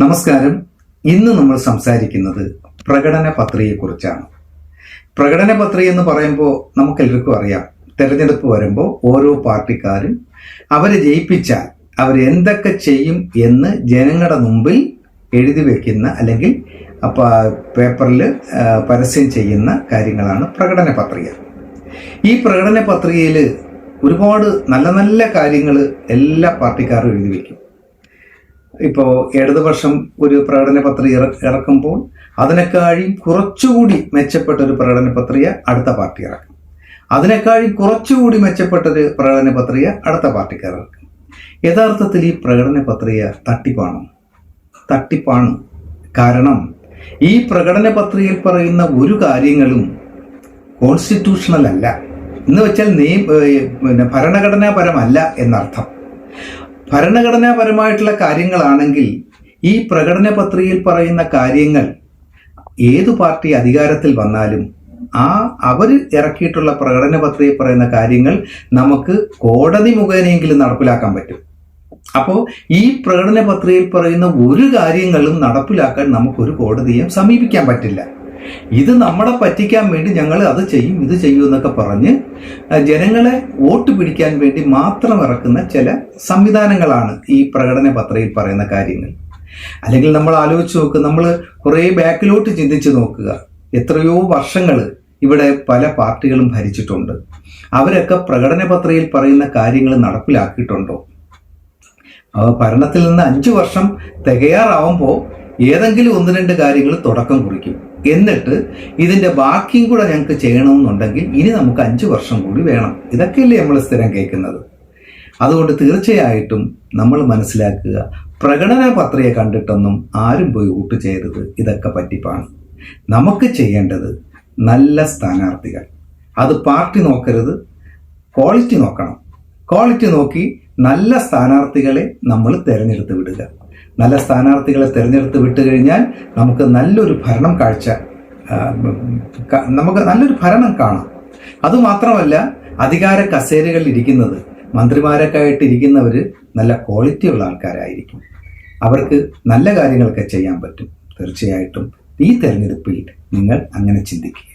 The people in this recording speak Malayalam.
നമസ്കാരം. ഇന്ന് നമ്മൾ സംസാരിക്കുന്നത് പ്രകടന പത്രികയെക്കുറിച്ചാണ്. പ്രകടന പത്രിക എന്ന് പറയുമ്പോൾ നമുക്കെല്ലാവർക്കും അറിയാം, തെരഞ്ഞെടുപ്പ് വരുമ്പോൾ ഓരോ പാർട്ടിക്കാരും അവരെ ജയിപ്പിച്ചാൽ അവരെന്തൊക്കെ ചെയ്യും എന്ന് ജനങ്ങളുടെ മുമ്പിൽ എഴുതി വെക്കുന്ന അല്ലെങ്കിൽ പേപ്പറിൽ പരസ്യം ചെയ്യുന്ന കാര്യങ്ങളാണ് പ്രകടന പത്രിക. ഈ പ്രകടന പത്രികയിൽ ഒരുപാട് നല്ല നല്ല കാര്യങ്ങൾ എല്ലാ പാർട്ടിക്കാരും എഴുതി വയ്ക്കും. ഇപ്പോൾ ഇടതുപക്ഷം ഒരു പ്രകടന പത്രിക ഇറക്കുമ്പോൾ അതിനേക്കാളും കുറച്ചുകൂടി മെച്ചപ്പെട്ട ഒരു പ്രകടന പത്രിക അടുത്ത പാർട്ടി ഇറക്കും. അതിനേക്കാളും കുറച്ചുകൂടി മെച്ചപ്പെട്ടൊരു പ്രകടന പത്രിക അടുത്ത പാർട്ടിക്കാർ ഇറക്കും. യഥാർത്ഥത്തിൽ ഈ പ്രകടന പത്രിക തട്ടിപ്പാണ്. കാരണം ഈ പ്രകടന പത്രികയിൽ പറയുന്ന ഒരു കാര്യങ്ങളും കോൺസ്റ്റിറ്റ്യൂഷണൽ അല്ല, എന്ന് വെച്ചാൽ ഭരണഘടനാപരമല്ല എന്നർത്ഥം. ഭരണഘടനാപരമായിട്ടുള്ള കാര്യങ്ങളാണെങ്കിൽ ഈ പ്രകടന പത്രികയിൽ പറയുന്ന കാര്യങ്ങൾ ഏതു പാർട്ടി അധികാരത്തിൽ വന്നാലും അവർ ഇറക്കിയിട്ടുള്ള പ്രകടന പത്രികയിൽ പറയുന്ന കാര്യങ്ങൾ നമുക്ക് കോടതി മുഖേനയെങ്കിലും നടപ്പിലാക്കാൻ പറ്റും. അപ്പോൾ ഈ പ്രകടന പത്രികയിൽ പറയുന്ന ഒരു കാര്യങ്ങളും നടപ്പിലാക്കാൻ നമുക്കൊരു കോടതിയെ സമീപിക്കാൻ പറ്റില്ല. ഇത് നമ്മളെ പറ്റിക്കാൻ വേണ്ടി ഞങ്ങൾ അത് ചെയ്യും ഇത് ചെയ്യും എന്നൊക്കെ പറഞ്ഞ് ജനങ്ങളെ വോട്ട് പിടിക്കാൻ വേണ്ടി മാത്രം ഇറക്കുന്ന ചില സംവിധാനങ്ങളാണ് ഈ പ്രകടന പത്രികയിൽ പറയുന്ന കാര്യങ്ങൾ. അല്ലെങ്കിൽ നമ്മൾ ആലോചിച്ച് നോക്കുക, നമ്മൾ കുറേ ബാക്കിലോട്ട് ചിന്തിച്ച് നോക്കുക. എത്രയോ വർഷങ്ങൾ ഇവിടെ പല പാർട്ടികളും ഭരിച്ചിട്ടുണ്ട്. അവരൊക്കെ പ്രകടന പത്രികയിൽ പറയുന്ന കാര്യങ്ങൾ നടപ്പിലാക്കിയിട്ടുണ്ടോ? ഭരണത്തിൽ നിന്ന് 5 വർഷം തികയാറാവുമ്പോൾ ഏതെങ്കിലും 1-2 കാര്യങ്ങൾ തുടക്കം കുറിക്കും. എന്നിട്ട് ഇതിന്റെ ബാക്കിയും കൂടെ ഞങ്ങൾക്ക് ചെയ്യണമെന്നുണ്ടെങ്കിൽ ഇനി നമുക്ക് 5 വർഷം കൂടി വേണം. ഇതൊക്കെയല്ലേ നമ്മൾ സ്ഥിരം കേൾക്കുന്നത്. അതുകൊണ്ട് തീർച്ചയായിട്ടും നമ്മൾ മനസ്സിലാക്കുക, പ്രകടന പത്രിക കണ്ടിട്ടൊന്നും ആരും പോയി വോട്ട് ചെയ്യരുത്. ഇതൊക്കെ പറ്റിപ്പാണ്. നമുക്ക് ചെയ്യേണ്ടത് നല്ല സ്ഥാനാർത്ഥികൾ. അത് പാർട്ടി നോക്കരുത്, ക്വാളിറ്റി നോക്കണം. ക്വാളിറ്റി നോക്കി നല്ല സ്ഥാനാർത്ഥികളെ നമ്മൾ തിരഞ്ഞെടുത്ത് വിടുക. നല്ല സ്ഥാനാർത്ഥികളെ തിരഞ്ഞെടുത്ത് വിട്ടു കഴിഞ്ഞാൽ നമുക്ക് നല്ലൊരു ഭരണം നല്ലൊരു ഭരണം കാണാം. അതുമാത്രമല്ല, അധികാര കസേരകളിൽ ഇരിക്കുന്നത് മന്ത്രിമാരൊക്കെ ആയിട്ട് ഇരിക്കുന്നവർ നല്ല ക്വാളിറ്റിയുള്ള ആൾക്കാരായിരിക്കും. അവർക്ക് നല്ല കാര്യങ്ങളൊക്കെ ചെയ്യാൻ പറ്റും. തീർച്ചയായിട്ടും ഈ തെരഞ്ഞെടുപ്പിൽ നിങ്ങൾ അങ്ങനെ ചിന്തിക്കുക.